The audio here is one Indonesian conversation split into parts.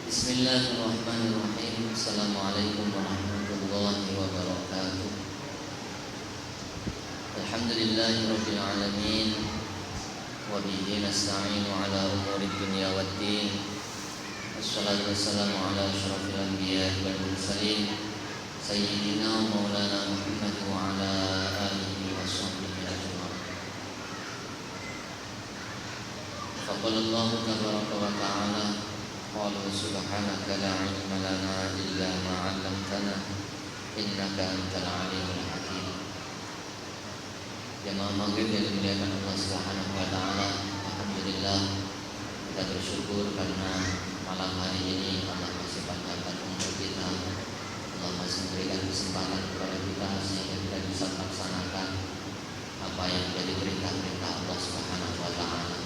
Bismillahirrahmanirrahim. Assalamualaikum warahmatullahi wabarakatuh. Alhamdulillahirabbil alamin. Wa bihi nasta'inu ala umuri dunya waddin. Wassalatu wassalamu ala asyrafil anbiya'i wal mursalin sayyidina wa maulana Muhammad wa ala alihi wa sahbihi ajma'in. Faqala Allah tabaraka wa ta'ala qalu subhanaka la ilma lana illa ma 'allamtana innaka antal alimul hakim. Jamaah maghrib yang dimuliakan Allah Subhanahu wa taala, alhamdulillah kita bersyukur karena malam hari ini Allah masih panjangkan umur kita. Allah masih memberikan kesempatan kepada kita sehingga kita bisa melaksanakan apa yang menjadi perintah-perintah Allah Subhanahu wa taala.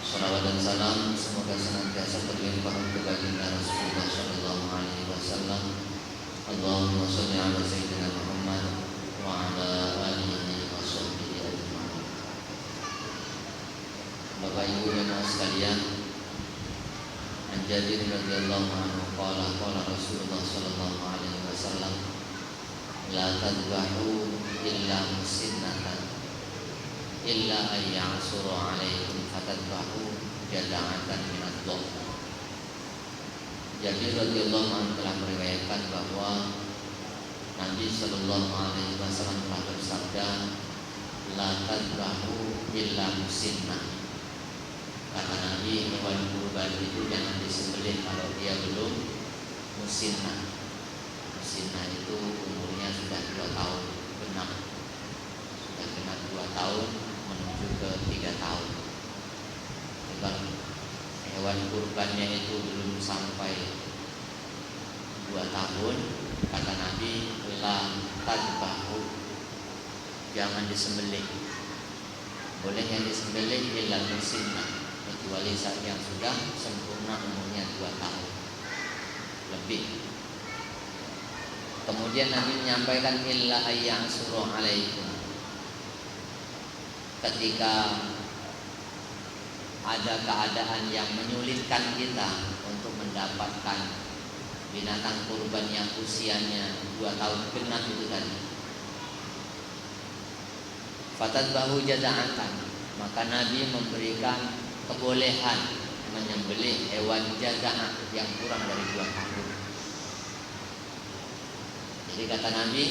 Salawat dan salam semoga senantiasa berlimpah untuk baginda Rasulullah sallallahu alaihi wasallam. Allahumma shalli ala sayyidina Muhammad wa ala alihi wa sahbihi ajma'in. Bapak Ibu jemaah sekalian, An Jabir radhiyallahu anhu qala Rasulullah sallallahu alaihi wasallam, la tadbahu illa musinnatan illa ayya'suru 'alaikum fatadbahu jada'atan minad dhab. Jadi radhiyallahu anhu telah meriwayatkan bahwa Nabi sallallahu alaihi wasallam telah bersabda, la tadbahu illa musinnah. Kata Nabi, hewan kurban itu jangan disembelih kalau dia belum musinnah. Musinnah itu umurnya sudah 2 tahun genap. Sudah genap 2 tahun menuju ke 3 tahun. Kalau hewan kurbannya itu belum sampai 2 tahun, kata Nabi, la tadbahu, jangan disembelih. Boleh yang disembelih illa musinnah, kecuali saat yang sudah sempurna umurnya 2 tahun lebih. Kemudian Nabi menyampaikan illa ayya'suru 'alaikum, ketika ada keadaan yang menyulitkan kita untuk mendapatkan binatang kurban yang usianya 2 tahun genap itu tadi. Fatadbahu jaza'atan, maka Nabi memberikan kebolehan menyembelih hewan jaza'ah yang kurang dari 2 tahun. Jadi kata Nabi,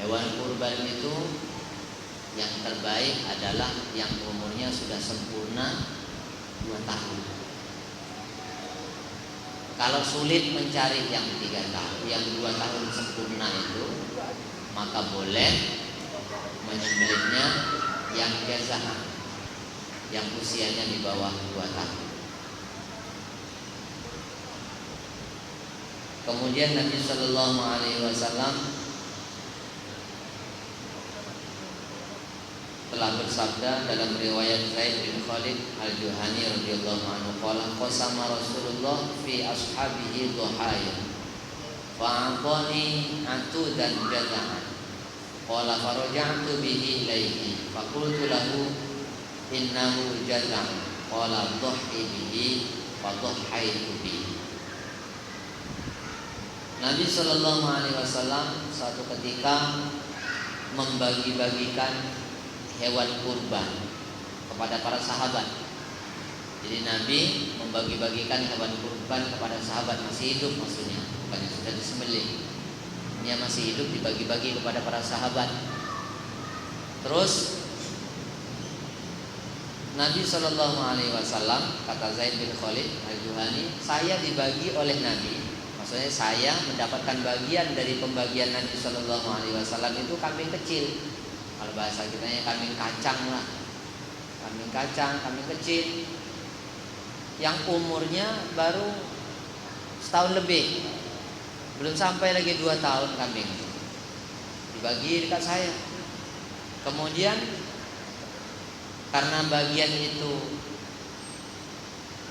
hewan kurban itu yang terbaik adalah yang umurnya sudah sempurna 2 tahun. Kalau sulit mencari yang 3 tahun, yang 2 tahun sempurna itu, maka boleh menyembelihnya yang jaza'ah, yang usianya di bawah 2 tahun. Kemudian Nabi sallallahu alaihi wasallam telah bersabda dalam riwayat Zaid bin Khalid Al-Juhani radhiyallahu anhu qala qasama Rasulullah fi ashabihi dhuhaya fa'atani atudan jaza'an qala faraja'tu bihi ilaihi faqultu lahu innahu jaza'an qala dhuhi bihi fa dhuhaitu bihi. Nabi sallallahu alaihi wasallam suatu ketika membagi-bagikan hewan kurban kepada para sahabat. Jadi Nabi membagi-bagikan hewan kurban kepada sahabat masih hidup, maksudnya bukan yang sudah disembelih. Dia masih hidup, dibagi-bagi kepada para sahabat. Terus Nabi sallallahu alaihi wasallam, kata Zaid bin Khalid Al-Juhani, saya dibagi oleh Nabi. Maksudnya saya mendapatkan bagian dari pembagian Nabi sallallahu alaihi wasallam itu kambing kecil. Kalau bahasa kitanya kambing kacang lah. Kambing kacang, kambing kecil yang umurnya baru setahun lebih, belum sampai lagi 2 tahun kambing itu. Dibagi dekat saya. Kemudian karena bagian itu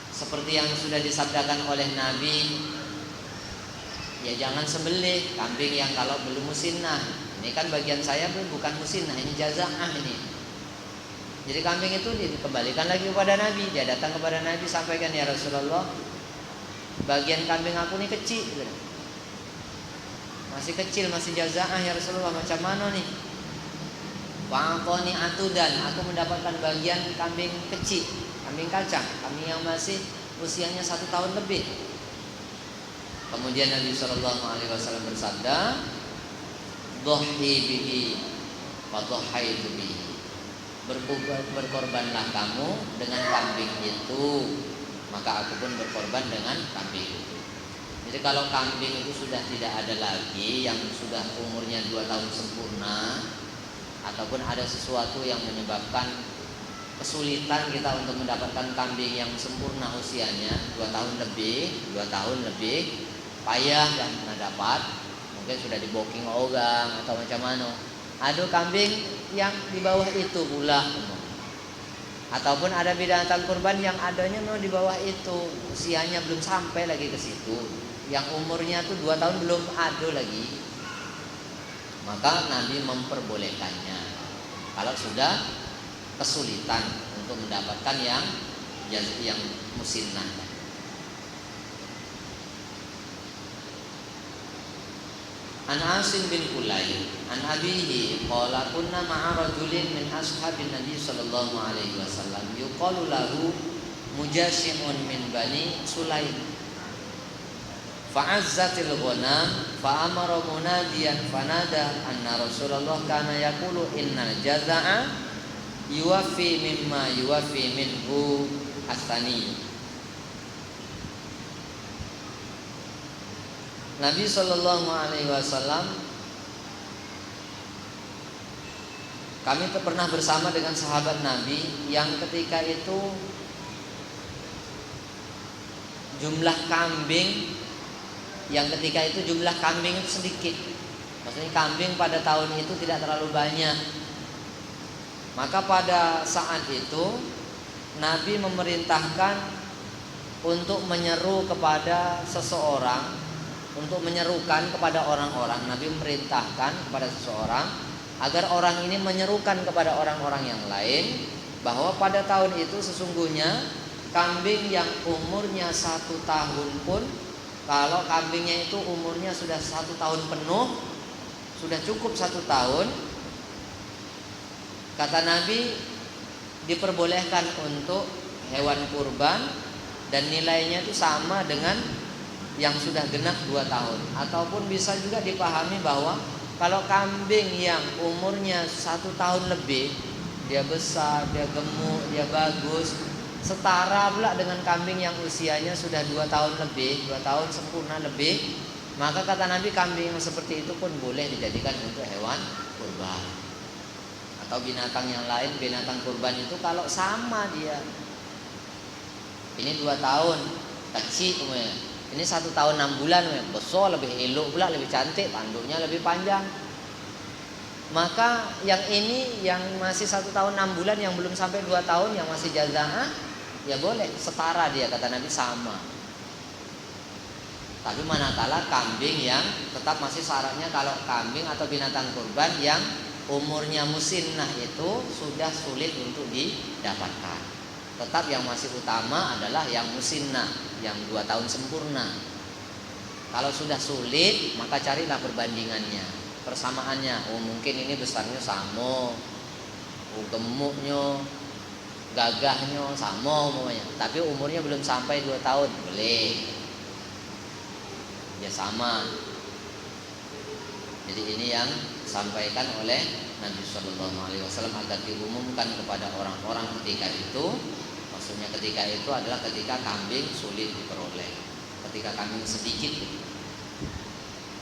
seperti yang sudah disabdakan oleh Nabi, ya jangan sembelih kambing yang kalau belum musinnah. Ini kan bagian saya bukan musinnah, ini jaza'ah ini. Jadi kambing itu dikembalikan lagi kepada Nabi. Dia datang kepada Nabi, sampaikan, ya Rasulullah, bagian kambing aku ini kecil gitu. Masih kecil, masih jazaah ya Rasulullah, macam mana nih? Fa'aqani atudan, aku mendapatkan bagian kambing kecil, kambing kacang, kambing yang masih usianya 1 tahun lebih. Kemudian Nabi SAW bersabda, "Dhuhi bihi wa dhahaitu bihi." Berkorbanlah kamu dengan kambing itu, maka aku pun berkorban dengan kambing itu. Jadi kalau kambing itu sudah tidak ada lagi, yang sudah umurnya 2 tahun sempurna, ataupun ada sesuatu yang menyebabkan kesulitan kita untuk mendapatkan kambing yang sempurna usianya 2 tahun lebih, payah dan pernah dapat, mungkin sudah di booking orang atau macam mana. Ada kambing yang di bawah itu pula, ataupun ada binatang kurban yang adanya memang di bawah itu, usianya belum sampai lagi ke situ, yang umurnya tuh 2 tahun belum ada lagi, maka Nabi memperbolehkannya kalau sudah kesulitan untuk mendapatkan yang musinnah. An Asim bin Kulayb an abihi qala kunna ma'a rajulin min ashabin Nabi sallallahu alaihi wasallam yuqalu lahu Mujashi'un min Bani Sulaim. Fa'azzatil ghanam fa'amara munadiyan fanada anna Rasulullah kana yaqulu innal jaza'a yuwaffi mimma yuwaffi minhu as-sani. Nabi sallallahu alaihi wasallam, kami pernah bersama dengan sahabat Nabi yang ketika itu jumlah kambing itu sedikit. Maksudnya kambing pada tahun itu tidak terlalu banyak. Maka pada saat itu Nabi memerintahkan untuk menyeru kepada seseorang, untuk menyerukan kepada orang-orang. Nabi memerintahkan kepada seseorang agar orang ini menyerukan kepada orang-orang yang lain bahwa pada tahun itu sesungguhnya kambing yang umurnya 1 tahun pun, kalau kambingnya itu umurnya sudah 1 tahun penuh, sudah cukup 1 tahun, kata Nabi diperbolehkan untuk hewan kurban dan nilainya itu sama dengan yang sudah genap 2 tahun. Ataupun bisa juga dipahami bahwa kalau kambing yang umurnya 1 tahun lebih, dia besar, dia gemuk, dia bagus, setara pula dengan kambing yang usianya sudah 2 tahun lebih, 2 tahun sempurna lebih, maka kata Nabi kambing yang seperti itu pun boleh dijadikan untuk hewan kurban. Atau binatang yang lain, binatang kurban itu kalau sama dia, ini 2 tahun kecil, ini 1 tahun 6 bulan, besar, lebih elok pula, lebih cantik, tanduknya lebih panjang, maka yang ini yang masih 1 tahun 6 bulan, yang belum sampai 2 tahun, yang masih jazaah, ya boleh, setara dia, kata Nabi, sama. Tapi manakala kambing yang tetap masih syaratnya, kalau kambing atau binatang kurban yang umurnya musinnah itu sudah sulit untuk didapatkan, tetap yang masih utama adalah yang musinnah, yang 2 tahun sempurna. Kalau sudah sulit, maka carilah perbandingannya, persamaannya. Oh, mungkin ini besarnya sama, gemuknya, gagahnya sama umpamanya, tapi umurnya belum sampai 2 tahun, boleh, ya sama. Jadi ini yang disampaikan oleh Nabi Sallallahu Alaihi Wasallam agar diumumkan kepada orang-orang ketika itu. Maksudnya ketika itu adalah ketika kambing sulit diperoleh, ketika kambing sedikit.